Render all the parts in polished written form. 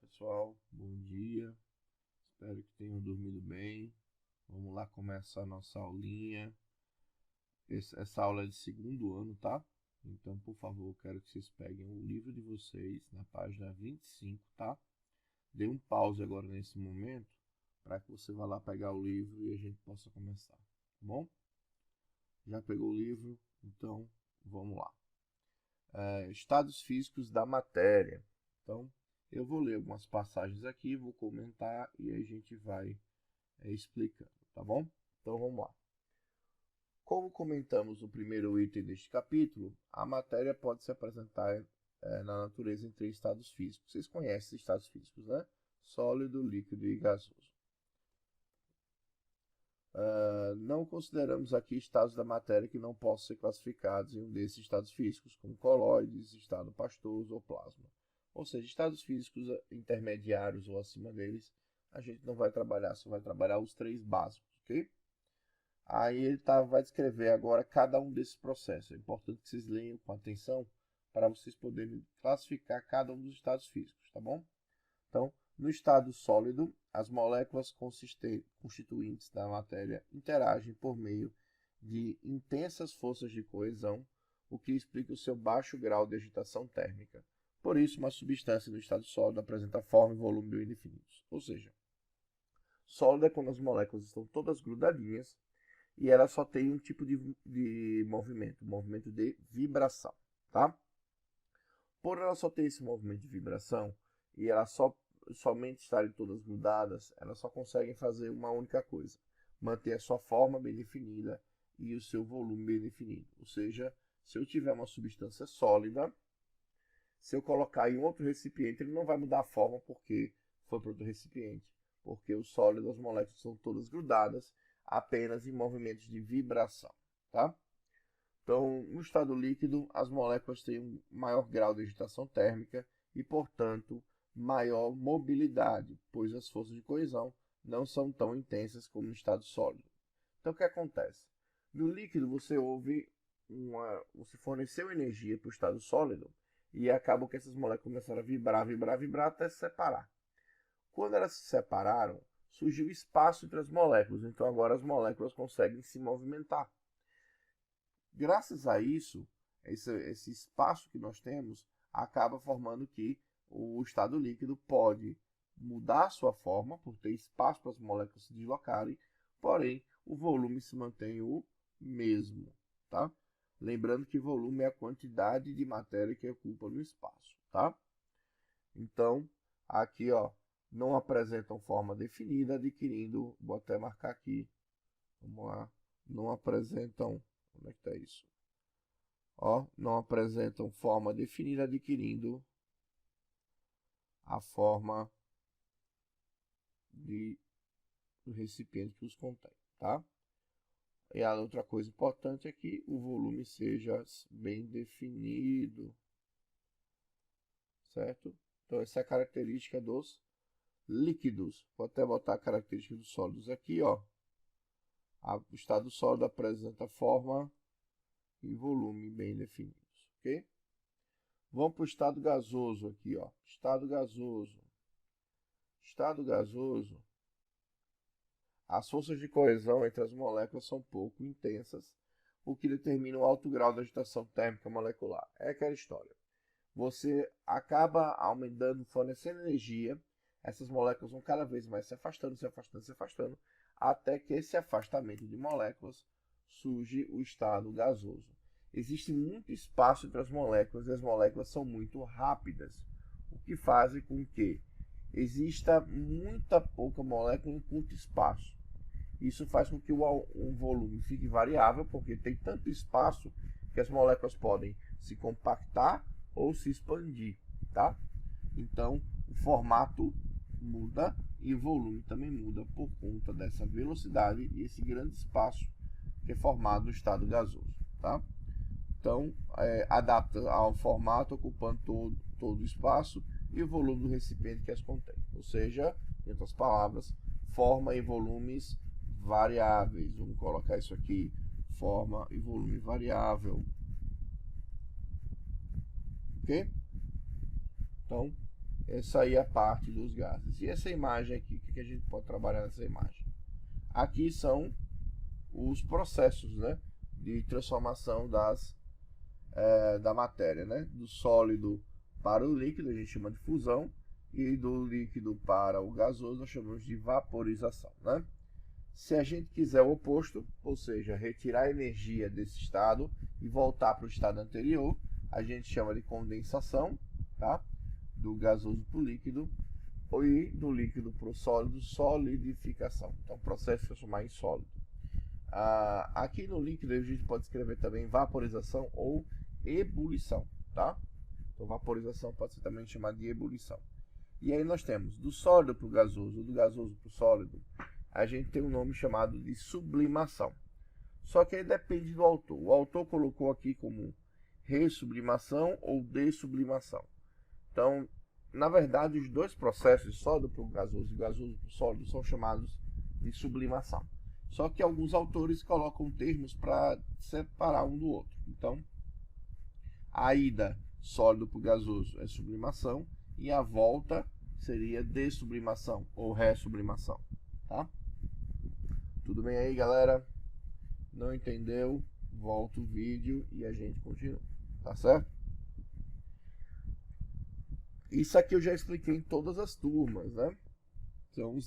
pessoal, bom dia, espero que tenham dormido bem. Vamos lá começar a nossa aulinha. Essa aula é de segundo ano, tá? Então, por favor, quero que vocês peguem o livro de vocês na página 25, tá? Dê um pause agora nesse momento para que você vá lá pegar o livro e a gente possa começar, tá bom? Já pegou o livro? Então, vamos lá. Estados físicos da matéria. Então, eu vou ler algumas passagens aqui, vou comentar e a gente vai explicando, tá bom? Então, vamos lá. Como comentamos no primeiro item deste capítulo, a matéria pode se apresentar na natureza em três estados físicos. Vocês conhecem os estados físicos, né? Sólido, líquido e gasoso. Não consideramos aqui estados da matéria que não possam ser classificados em um desses estados físicos, como colóides, estado pastoso ou plasma. Ou seja, estados físicos intermediários ou acima deles, a gente não vai trabalhar, só vai trabalhar os três básicos, ok? Aí ele vai descrever agora cada um desses processos. É importante que vocês leiam com atenção para vocês poderem classificar cada um dos estados físicos, tá bom? Então, no estado sólido, as moléculas constituintes da matéria interagem por meio de intensas forças de coesão, o que explica o seu baixo grau de agitação térmica. Por isso, uma substância no estado sólido apresenta forma e volume bem definidos. Ou seja, sólido é quando as moléculas estão todas grudadinhas e ela só tem um tipo de movimento de vibração, tá? Por ela só ter esse movimento de vibração e ela somente estarem todas grudadas, elas só conseguem fazer uma única coisa: manter a sua forma bem definida e o seu volume bem definido. Ou seja, se eu tiver uma substância sólida, se eu colocar em outro recipiente, ele não vai mudar a forma porque foi para outro recipiente, porque o sólido, as moléculas são todas grudadas, apenas em movimentos de vibração, tá? Então, no estado líquido, as moléculas têm um maior grau de agitação térmica e, portanto, maior mobilidade, pois as forças de coesão não são tão intensas como no estado sólido. Então, o que acontece? No líquido, você forneceu energia para o estado sólido e acabou que essas moléculas começaram a vibrar até se separar. Quando elas se separaram, surgiu espaço entre as moléculas, então agora as moléculas conseguem se movimentar. Graças a isso, esse espaço que nós temos acaba formando que o estado líquido pode mudar sua forma, por ter espaço para as moléculas se deslocarem, porém o volume se mantém o mesmo, tá? Lembrando que volume é a quantidade de matéria que ocupa no espaço, tá? Então, aqui, ó, não apresentam forma definida, adquirindo, vou até marcar aqui, vamos lá, não apresentam, onde é que está isso? Ó, não apresentam forma definida, adquirindo a forma do recipiente que os contém, tá? E a outra coisa importante é que o volume seja bem definido, certo? Então, essa é a característica dos líquidos. Vou até botar a característica dos sólidos aqui, ó. O estado sólido apresenta forma e volume bem definidos, ok? Vamos para o estado gasoso aqui, ó. Estado gasoso. Estado gasoso. As forças de coesão entre as moléculas são pouco intensas, o que determina um alto grau de agitação térmica molecular. É aquela história. Você acaba aumentando, fornecendo energia, essas moléculas vão cada vez mais se afastando, se afastando, se afastando, até que esse afastamento de moléculas surge o estado gasoso. Existe muito espaço entre as moléculas e as moléculas são muito rápidas, o que faz com que exista muita pouca molécula em curto espaço. Isso faz com que o volume fique variável, porque tem tanto espaço que as moléculas podem se compactar ou se expandir, tá? Então, o formato muda e o volume também muda por conta dessa velocidade e esse grande espaço que é formado no estado gasoso, tá? Então, adapta ao formato ocupando todo o espaço e o volume do recipiente que as contém. Ou seja, em outras palavras, forma e volumes variáveis. Vamos colocar isso aqui, forma e volume variável. Ok? Então, Essa aí é a parte dos gases. E essa imagem aqui, o que a gente pode trabalhar nessa imagem? Aqui são os processos, né, de transformação da matéria, né, do sólido para o líquido, a gente chama de fusão, e do líquido para o gasoso nós chamamos de vaporização, né? Se a gente quiser o oposto, ou seja, retirar a energia desse estado e voltar para o estado anterior, a gente chama de condensação, tá? Do gasoso para o líquido, e do líquido para o sólido, solidificação. Então, o processo de transformar em sólido. Aqui no líquido a gente pode escrever também vaporização ou ebulição, tá? Então, vaporização pode ser também chamada de ebulição. E aí nós temos do sólido para o gasoso, do gasoso para o sólido, a gente tem um nome chamado de sublimação. Só que aí depende do autor. O autor colocou aqui como ressublimação ou dessublimação. Então, na verdade, os dois processos, sólido para o gasoso e gasoso para o sólido, são chamados de sublimação. Só que alguns autores colocam termos para separar um do outro. Então, a ida sólido para o gasoso é sublimação e a volta seria dessublimação ou ressublimação, tá? Tudo bem aí, galera? Não entendeu? Volta o vídeo e a gente continua, tá certo? Isso aqui eu já expliquei em todas as turmas, né? São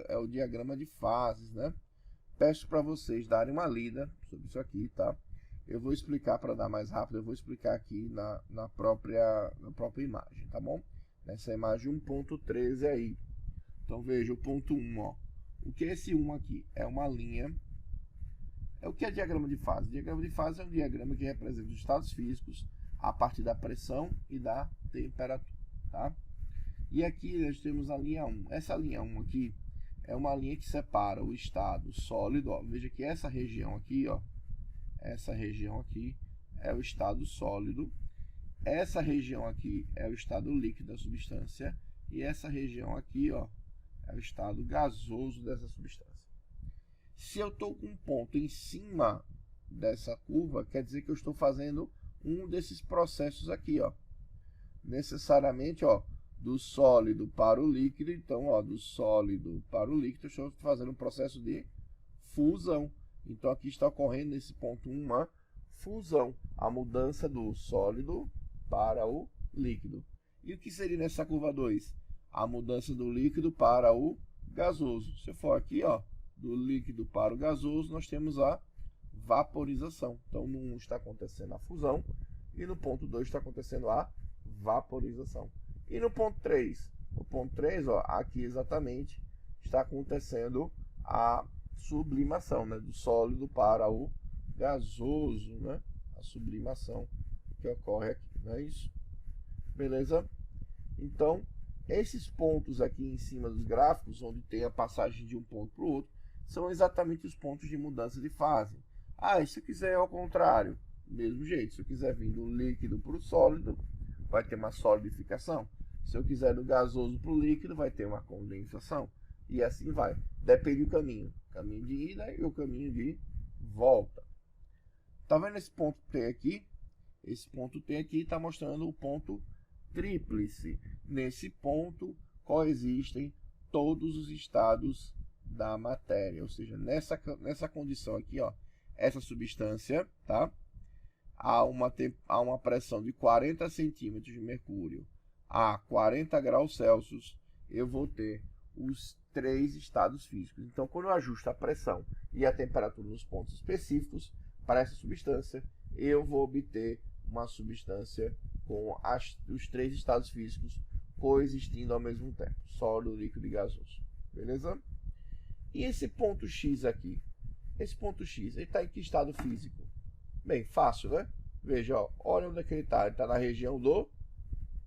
é o diagrama de fases, né? Peço para vocês darem uma lida sobre isso aqui, tá? Eu vou explicar para dar mais rápido, eu vou explicar aqui na própria imagem, tá bom? Nessa imagem 1.13 aí. Então veja o ponto 1, ó. O que é esse 1 aqui? É uma linha. É o que é diagrama de fase? O diagrama de fase é um diagrama que representa os estados físicos a partir da pressão e da temperatura, tá? E aqui nós temos a linha 1. Essa linha 1 aqui é uma linha que separa o estado sólido, ó. Veja que essa região aqui, ó, essa região aqui é o estado sólido. Essa região aqui é o estado líquido da substância e essa região aqui, ó, é o estado gasoso dessa substância. Se eu estou com um ponto em cima dessa curva, quer dizer que eu estou fazendo um desses processos aqui, ó. Necessariamente, ó, do sólido para o líquido. Então, ó, do sólido para o líquido, eu estou fazendo um processo de fusão. Então, aqui está ocorrendo nesse ponto 1 uma fusão, a mudança do sólido para o líquido. E o que seria nessa curva 2? A mudança do líquido para o gasoso. Se eu for aqui, ó, do líquido para o gasoso, nós temos a vaporização. Então, no 1 está acontecendo a fusão e no ponto 2 está acontecendo a vaporização. E no ponto 3? No ponto 3, ó, aqui exatamente está acontecendo a sublimação, né, do sólido para o gasoso, né, a sublimação que ocorre aqui, não é isso? Beleza? Então, esses pontos aqui em cima dos gráficos, onde tem a passagem de um ponto para o outro, são exatamente os pontos de mudança de fase. Ah, e se eu quiser ao contrário, mesmo jeito, se eu quiser vir do líquido para o sólido, vai ter uma solidificação. Se eu quiser do gasoso para o líquido, vai ter uma condensação. E assim vai. Depende do caminho. Caminho de ida e o caminho de volta. Tá vendo esse ponto T aqui? Esse ponto T aqui está mostrando o ponto tríplice. Nesse ponto coexistem todos os estados da matéria. Ou seja, nessa condição aqui, ó, essa substância, tá? Há uma pressão de 40 centímetros de mercúrio a 40 graus Celsius, eu vou ter os 3 estados físicos. Então, quando eu ajusto a pressão e a temperatura nos pontos específicos para essa substância, eu vou obter uma substância com os 3 estados físicos coexistindo ao mesmo tempo, sólido, líquido e gasoso. Beleza? E esse ponto X aqui? Esse ponto X, ele está em que estado físico? Bem, fácil, né? Veja, ó, olha onde é que ele está. Ele está na região do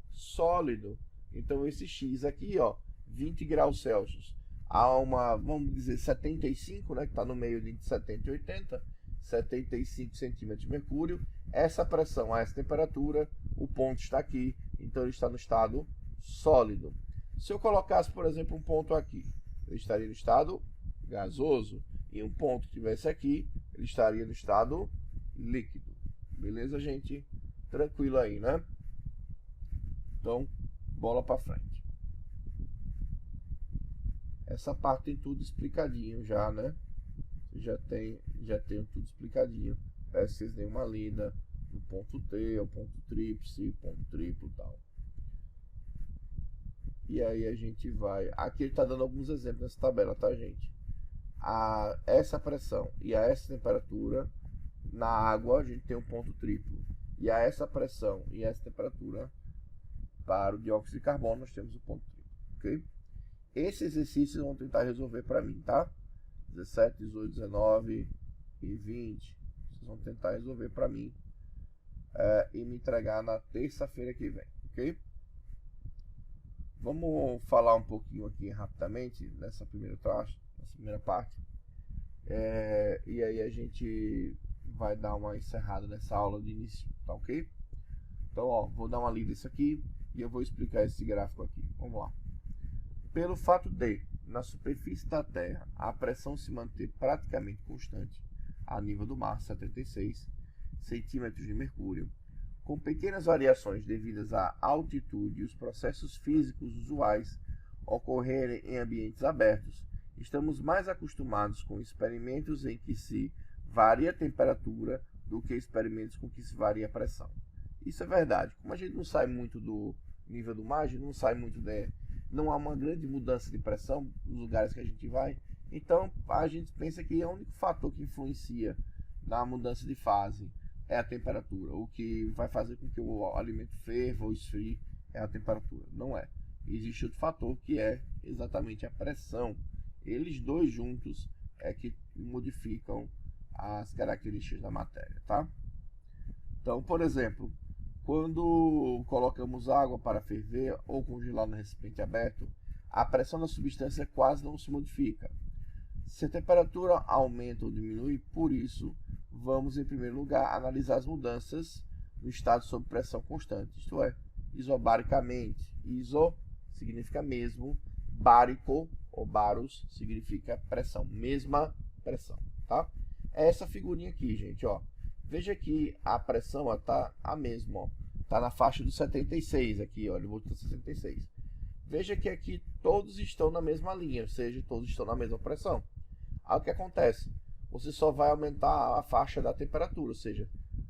sólido. Então, esse X aqui, ó, 20 graus Celsius. Há uma, vamos dizer, 75, né? Que está no meio de 70 e 80. 75 centímetros de mercúrio. Essa pressão, essa temperatura, o ponto está aqui. Então, ele está no estado sólido. Se eu colocasse, por exemplo, um ponto aqui, ele estaria no estado gasoso. E um ponto que tivesse aqui, ele estaria no estado líquido. Beleza, gente? Tranquilo aí, né? Então, bola para frente. Essa parte tem tudo explicadinho já, né? Já tem tudo explicadinho. Peço que vocês deem uma lida no ponto T, o ponto tríplice, ponto triplo e tal. E aí a gente vai... Aqui ele está dando alguns exemplos nessa tabela, tá, gente? Essa pressão e a essa temperatura, na água a gente tem um ponto triplo. E a essa pressão e essa temperatura, para o dióxido de carbono, nós temos o ponto triplo, ok? Esse exercício vão tentar resolver para mim, tá? 17, 18, 19 e 20. Vocês vão tentar resolver para mim e me entregar na terça-feira que vem, ok? Vamos falar um pouquinho aqui rapidamente nessa primeira parte. E aí a gente vai dar uma encerrada nessa aula de início, tá ok? Então, ó, vou dar uma lida isso aqui e eu vou explicar esse gráfico aqui. Vamos lá. Pelo fato de, na superfície da Terra, a pressão se manter praticamente constante a nível do mar, 76 centímetros de mercúrio, com pequenas variações devidas à altitude e os processos físicos usuais ocorrerem em ambientes abertos, estamos mais acostumados com experimentos em que se varia a temperatura do que experimentos com que se varia a pressão. Isso é verdade. Como a gente não sai muito do nível do mar, a gente não sai muito não há uma grande mudança de pressão nos lugares que a gente vai, então a gente pensa que é o único fator que influencia na mudança de fase é a temperatura. O que vai fazer com que o alimento ferva ou esfrie é a temperatura. Não é. Existe outro fator que é exatamente a pressão. Eles dois juntos é que modificam as características da matéria, tá? Então, por exemplo, quando colocamos água para ferver ou congelar no recipiente aberto, a pressão da substância quase não se modifica. Se a temperatura aumenta ou diminui, por isso, vamos em primeiro lugar analisar as mudanças no estado sob pressão constante, isto é, isobaricamente. Iso significa mesmo, bárico ou baros significa pressão, mesma pressão, tá? É essa figurinha aqui, gente, ó. Veja que a pressão está a mesma, ó. Tá na faixa dos 76 aqui, ó, ele voltou a 66. Veja que aqui todos estão na mesma linha, ou seja, todos estão na mesma pressão. Aí o que acontece? Você só vai aumentar a faixa da temperatura, ou seja,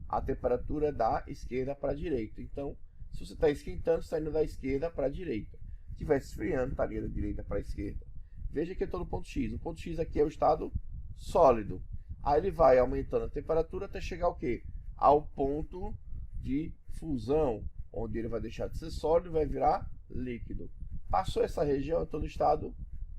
a temperatura é da esquerda para a direita. Então, se você está esquentando, está indo da esquerda para a direita. Se estiver esfriando, estaria da direita para a esquerda. Veja que eu estou no ponto X. O ponto X aqui é o estado sólido. Aí ele vai aumentando a temperatura até chegar ao quê? Ao ponto de fusão, onde ele vai deixar de ser sólido e vai virar líquido. Passou essa região, eu estou no estado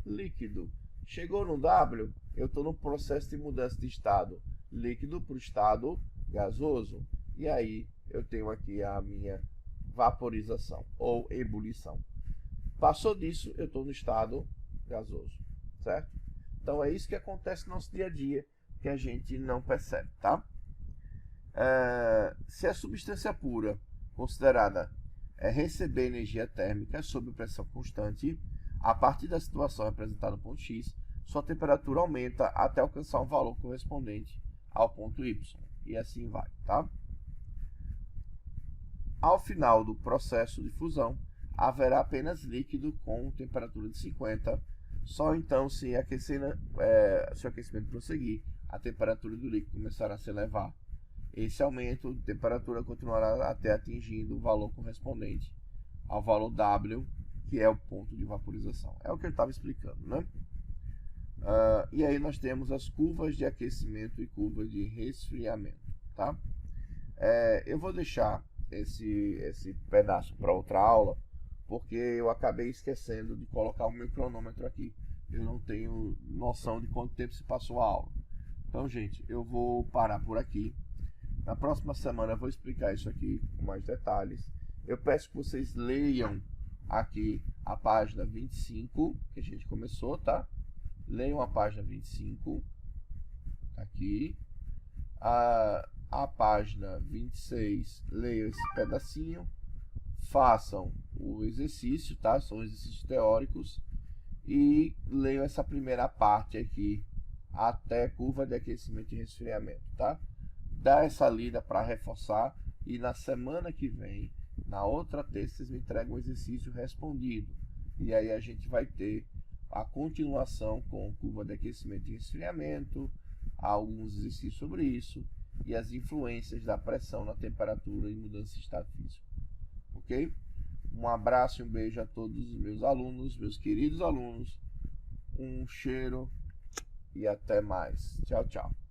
líquido. Chegou no W, eu estou no processo de mudança de estado líquido para o estado gasoso. E aí eu tenho aqui a minha vaporização ou ebulição. Passou disso, eu estou no estado gasoso, certo? Então é isso que acontece no nosso dia a dia, que a gente não percebe, tá? Se a substância pura considerada receber energia térmica sob pressão constante, a partir da situação representada no ponto X, sua temperatura aumenta até alcançar um valor correspondente ao ponto Y, e assim vai, tá? Ao final do processo de fusão, haverá apenas líquido com temperatura de 50, só então se o aquecimento prosseguir, a temperatura do líquido começará a se elevar. Esse aumento de temperatura continuará até atingindo o valor correspondente ao valor W, que é o ponto de vaporização. É o que eu estava explicando, né? E aí nós temos as curvas de aquecimento e curvas de resfriamento, tá? Eu vou deixar esse pedaço para outra aula, porque eu acabei esquecendo de colocar o meu cronômetro aqui. Eu não tenho noção de quanto tempo se passou a aula. Então, gente, eu vou parar por aqui. Na próxima semana eu vou explicar isso aqui com mais detalhes. Eu peço que vocês leiam aqui a página 25, que a gente começou, tá? Leiam a página 25, aqui. A página 26, leiam esse pedacinho. Façam o exercício, tá? São exercícios teóricos. E leiam essa primeira parte aqui, até curva de aquecimento e resfriamento, tá? Dá essa lida para reforçar, e na semana que vem, na outra terça, vocês me entregam o exercício respondido. E aí a gente vai ter a continuação com curva de aquecimento e resfriamento, há alguns exercícios sobre isso, e as influências da pressão na temperatura e mudança de estado físico. Ok? Um abraço e um beijo a todos os meus alunos, meus queridos alunos. Um cheiro e até mais. Tchau, tchau.